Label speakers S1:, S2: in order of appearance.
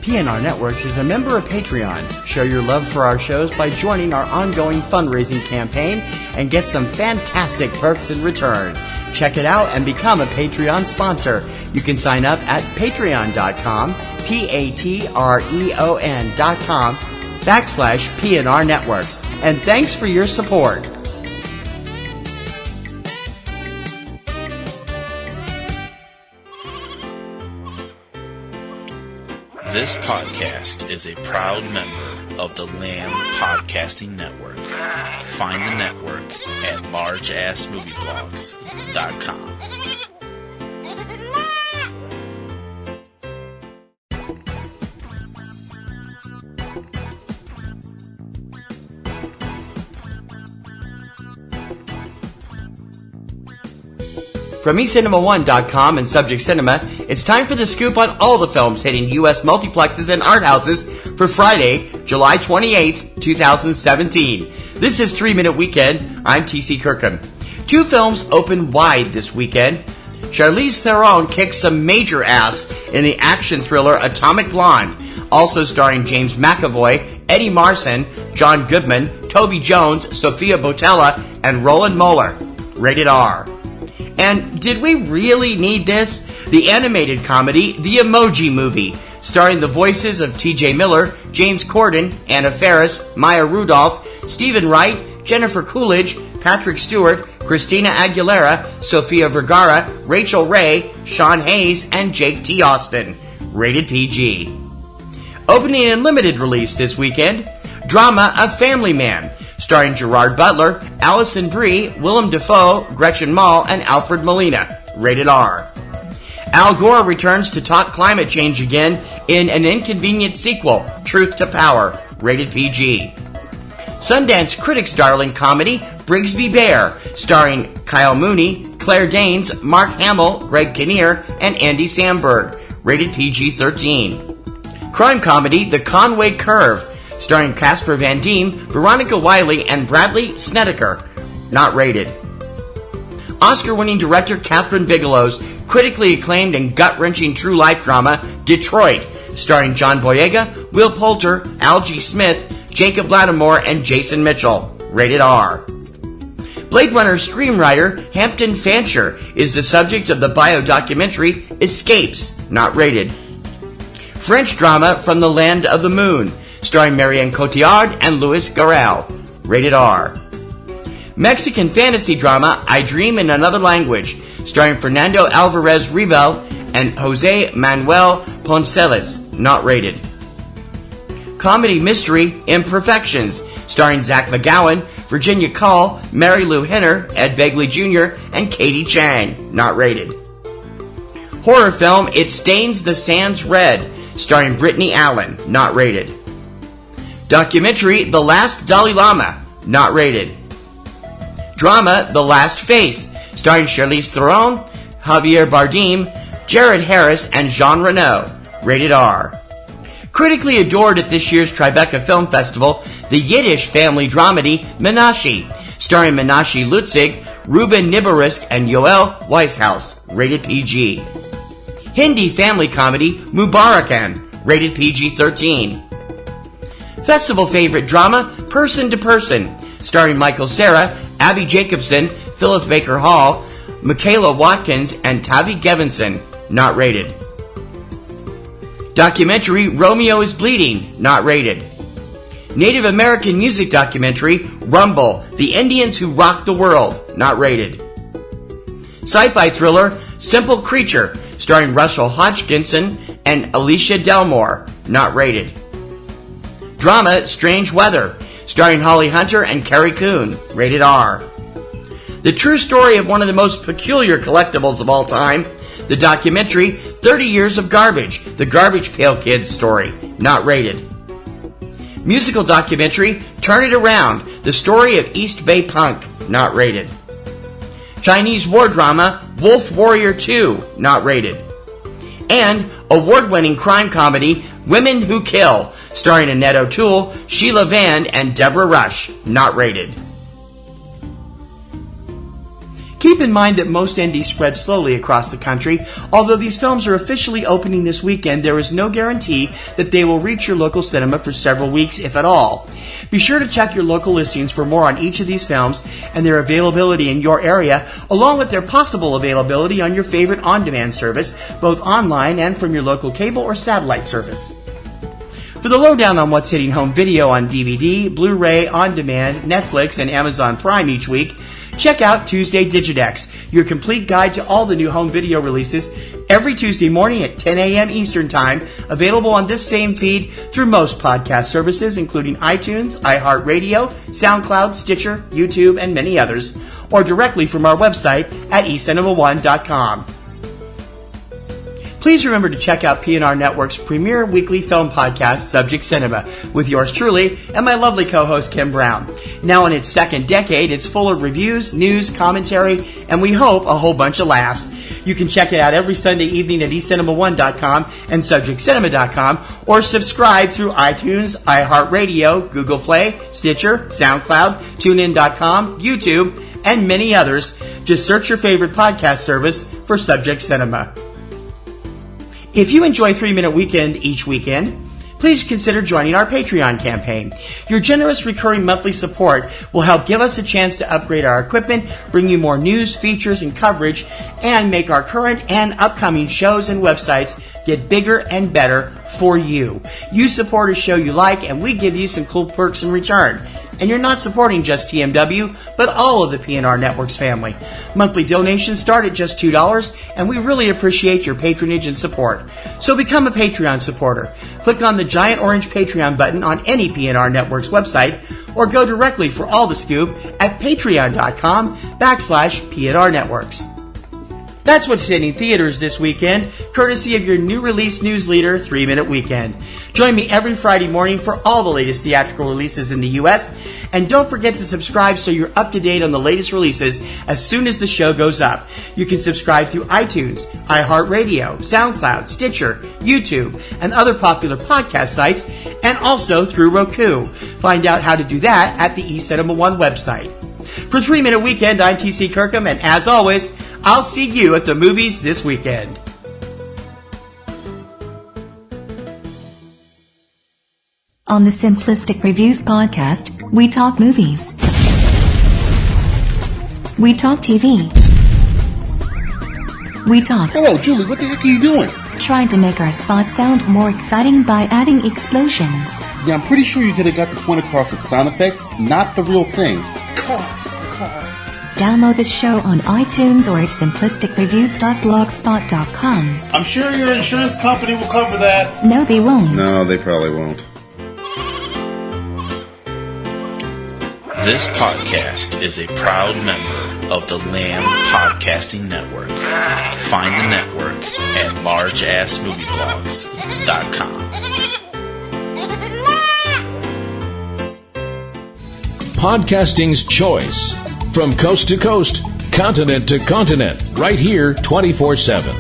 S1: PNR Networks is a member of Patreon. Show your love for our shows by joining our ongoing fundraising campaign and get some fantastic perks in return. Check it out and become a Patreon sponsor. You can sign up at patreon.com, patreon.com/PNR Networks. And thanks for your support.
S2: This podcast is a proud member of the Lamb Podcasting Network. Find the network at largeassmovieblogs.com.
S1: From eCinemaOne.com and Subject Cinema, it's time for the scoop on all the films hitting U.S. multiplexes and art houses for Friday, July 28th, 2017. This is 3 Minute Weekend. I'm TC Kirkham. 2 films open wide this weekend. Charlize Theron kicks some major ass in the action thriller Atomic Blonde, also starring James McAvoy, Eddie Marsan, John Goodman, Toby Jones, Sophia Boutella, and Roland Moeller. Rated R. And did we really need this? The animated comedy, The Emoji Movie, starring the voices of T.J. Miller, James Corden, Anna Faris, Maya Rudolph, Stephen Wright, Jennifer Coolidge, Patrick Stewart, Christina Aguilera, Sofia Vergara, Rachel Ray, Sean Hayes, and Jake T. Austin. Rated PG. Opening in limited release this weekend, drama A Family Man, starring Gerard Butler, Alison Brie, Willem Dafoe, Gretchen Mol, and Alfred Molina. Rated R. Al Gore returns to talk climate change again in an inconvenient sequel, Truth to Power. Rated PG. Sundance Critics' darling comedy, Brigsby Bear, starring Kyle Mooney, Claire Danes, Mark Hamill, Greg Kinnear, and Andy Samberg. Rated PG-13. Crime comedy, The Conway Curve, starring Casper Van Dien, Veronica Wiley, and Bradley Snedeker. Not rated. Oscar-winning director Catherine Bigelow's critically acclaimed and gut-wrenching true-life drama, Detroit, starring John Boyega, Will Poulter, Algie Smith, Jacob Lattimore, and Jason Mitchell. Rated R. Blade Runner screenwriter Hampton Fancher is the subject of the bio-documentary Escapes. Not rated. French drama From the Land of the Moon, starring Marianne Cotillard and Louis Garrel. Rated R. Mexican fantasy drama I Dream in Another Language, starring Fernando Alvarez Ribel and Jose Manuel Ponceles. Not rated. Comedy mystery Imperfections, starring Zach McGowan, Virginia Call, Mary Lou Henner, Ed Begley Jr., and Katie Chang. Not rated. Horror film It Stains the Sands Red, starring Brittany Allen. Not rated. Documentary The Last Dalai Lama. Not rated. Drama The Last Face, starring Charlize Theron, Javier Bardem, Jared Harris, and Jean Reno. Rated R. Critically adored at this year's Tribeca Film Festival, the Yiddish family dramedy Menashe, starring Menashe Lutzig, Ruben Niborisk, and Yoel Weishaus. Rated PG. Hindi family comedy Mubarakan. Rated PG-13. Festival favorite drama Person to Person, starring Michael Cera, Abby Jacobson, Philip Baker Hall, Michaela Watkins, and Tavi Gevinson. Not rated. Documentary Romeo is Bleeding. Not rated. Native American music documentary Rumble, The Indians Who Rocked the World. Not rated. Sci-fi thriller Simple Creature, starring Russell Hodgkinson and Alicia Delmore. Not rated. Drama Strange Weather, starring Holly Hunter and Carrie Coon. Rated R. The true story of one of the most peculiar collectibles of all time, the documentary 30 Years of Garbage, the Garbage Pail Kids story. Not rated. Musical documentary Turn It Around, the story of East Bay Punk. Not rated. Chinese war drama Wolf Warrior 2. Not rated. And award-winning crime comedy Women Who Kill, starring Annette O'Toole, Sheila Vand, and Deborah Rush. Not rated. Keep in mind that most indies spread slowly across the country. Although these films are officially opening this weekend, there is no guarantee that they will reach your local cinema for several weeks, if at all. Be sure to check your local listings for more on each of these films and their availability in your area, along with their possible availability on your favorite on-demand service, both online and from your local cable or satellite service. For the lowdown on what's hitting home video on DVD, Blu-ray, on-demand, Netflix, and Amazon Prime each week, check out Tuesday Digidex, your complete guide to all the new home video releases, every Tuesday morning at 10 a.m. Eastern Time, available on this same feed through most podcast services, including iTunes, iHeartRadio, SoundCloud, Stitcher, YouTube, and many others, or directly from our website at eCinemaOne.com. Please remember to check out PNR Networks' premier weekly film podcast, Subject Cinema, with yours truly and my lovely co-host, Kim Brown. Now in its second decade, it's full of reviews, news, commentary, and we hope a whole bunch of laughs. You can check it out every Sunday evening at eCinemaOne.com and SubjectCinema.com, or subscribe through iTunes, iHeartRadio, Google Play, Stitcher, SoundCloud, TuneIn.com, YouTube, and many others. Just search your favorite podcast service for Subject Cinema. If you enjoy 3 Minute Weekend each weekend, please consider joining our Patreon campaign. Your generous recurring monthly support will help give us a chance to upgrade our equipment, bring you more news, features, and coverage, and make our current and upcoming shows and websites get bigger and better for you. You support a show you like, and we give you some cool perks in return. And you're not supporting just TMW, but all of the PNR Networks family. Monthly donations start at just $2, and we really appreciate your patronage and support. So become a Patreon supporter. Click on the giant orange Patreon button on any PNR Networks website, or go directly for all the scoop at patreon.com/PNR Networks. That's what's hitting theaters this weekend, courtesy of your new release newsleader, 3 Minute Weekend. Join me every Friday morning for all the latest theatrical releases in the U.S., and don't forget to subscribe so you're up to date on the latest releases as soon as the show goes up. You can subscribe through iTunes, iHeartRadio, SoundCloud, Stitcher, YouTube, and other popular podcast sites, and also through Roku. Find out how to do that at the eCinemaOne website. For 3 Minute Weekend, I'm TC Kirkham, and as always, I'll see you at the movies this weekend.
S3: On the Simplistic Reviews podcast, we talk movies. We talk TV. We talk.
S4: Hello, Julie, what the heck are you doing?
S3: Trying to make our spots sound more exciting by adding explosions.
S4: Yeah, I'm pretty sure you could have got the point across with sound effects, not the real thing.
S3: Download the show on iTunes or at simplisticreviews.blogspot.com.
S5: I'm sure your insurance company will cover that.
S3: No, they won't.
S4: No, they probably won't.
S2: This podcast is a proud member of the Lamb Podcasting Network. Find the network at largeassmovieblogs.com.
S6: Podcasting's choice. From coast to coast, continent to continent, right here 24/7.